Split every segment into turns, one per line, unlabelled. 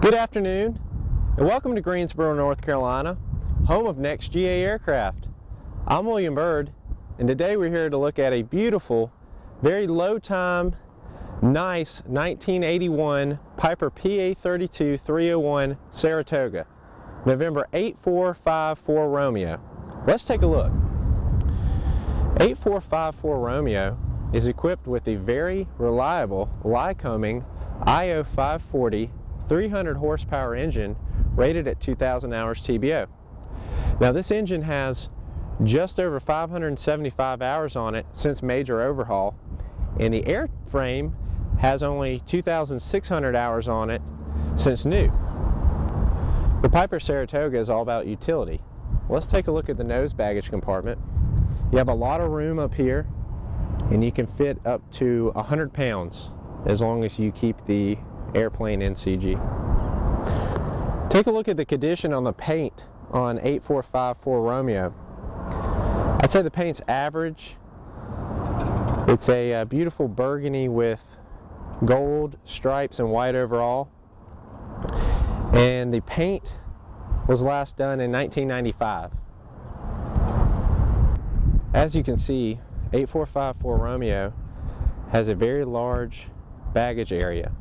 Good afternoon, and welcome to Greensboro, North Carolina, home of NexGA Aircraft. I'm William Bird, and today we're here to look at a beautiful, very low time, nice 1981 Piper PA-32-301 Saratoga, November 8454 Romeo. Let's take a look. 8454 Romeo is equipped with a very reliable Lycoming IO 540 300 horsepower engine rated at 2,000 hours TBO. Now this engine has just over 575 hours on it since major overhaul, and the airframe has only 2,600 hours on it since new. The Piper Saratoga is all about utility. Let's take a look at the nose baggage compartment. You have a lot of room up here, and you can fit up to 100 pounds as long as you keep the airplane NCG. Take a look at the condition on the paint on 8454 Romeo. I'd say the paint's average. It's a beautiful burgundy with gold stripes and white overall. And the paint was last done in 1995. As you can see, 8454 Romeo has a very large baggage area.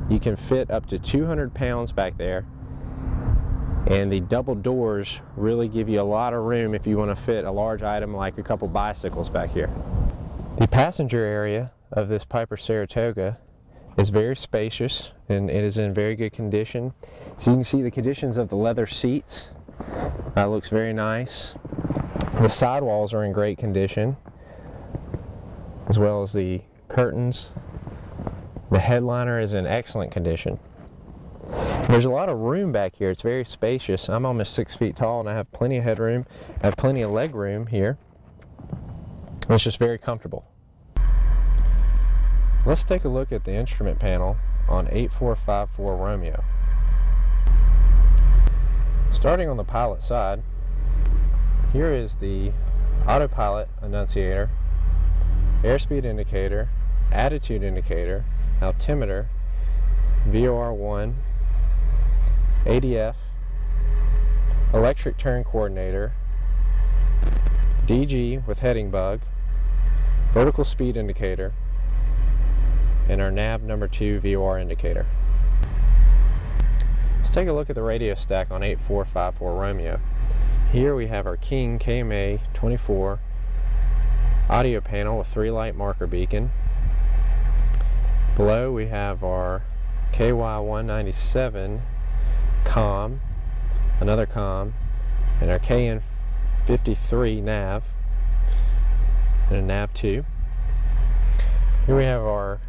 You can fit up to 200 pounds back there, and the double doors really give you a lot of room if you want to fit a large item like a couple bicycles back here. The passenger area of this Piper Saratoga is very spacious, and it is in very good condition. So you can see the conditions of the leather seats. Looks very nice. The sidewalls are in great condition, as well as the curtains. The headliner is in excellent condition. There's a lot of room back here. It's very spacious. I'm almost 6 feet tall and I have plenty of headroom. I have plenty of leg room here. It's just very comfortable. Let's take a look at the instrument panel on 8454 Romeo. Starting on the pilot side, here is the autopilot annunciator, airspeed indicator, attitude indicator, altimeter, VOR1, ADF, electric turn coordinator, DG with heading bug, vertical speed indicator, and our nav number 2 VOR indicator. Let's take a look at the radio stack on 8454 Romeo. Here we have our King KMA 24 audio panel with 3-light marker beacon. Below we have our KY197 COM, another COM, and our KN53 nav, and a nav 2. Here we have our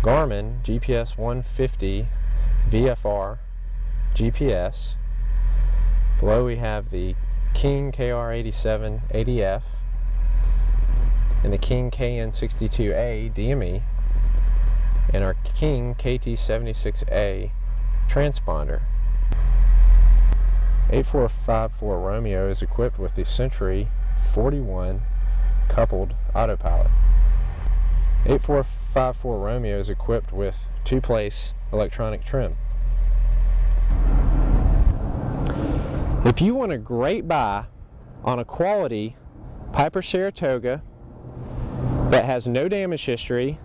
Garmin GPS 150 VFR GPS. Below we have the King KR87 ADF and the King KN62A DME, and our King KT76A transponder. 8454 Romeo is equipped with the Century 41 coupled autopilot. 8454 Romeo is equipped with 2-place electronic trim. If you want a great buy on a quality Piper Saratoga that has no damage history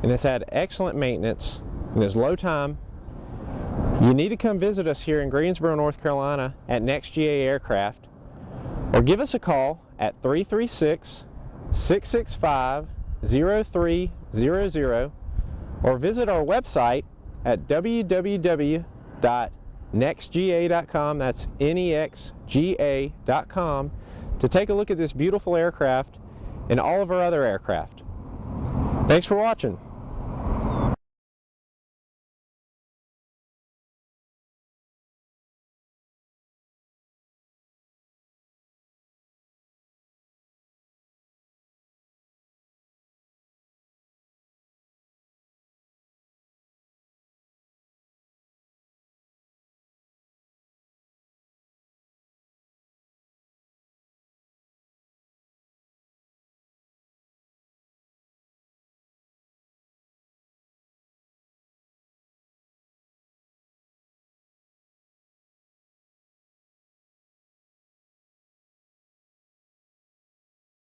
and has had excellent maintenance and is low time, you need to come visit us here in Greensboro, North Carolina at NexGA Aircraft, or give us a call at 336-665-0300, or visit our website at www.nexga.com, that's NEXGA.com, to take a look at this beautiful aircraft and all of our other aircraft. Thanks for watching.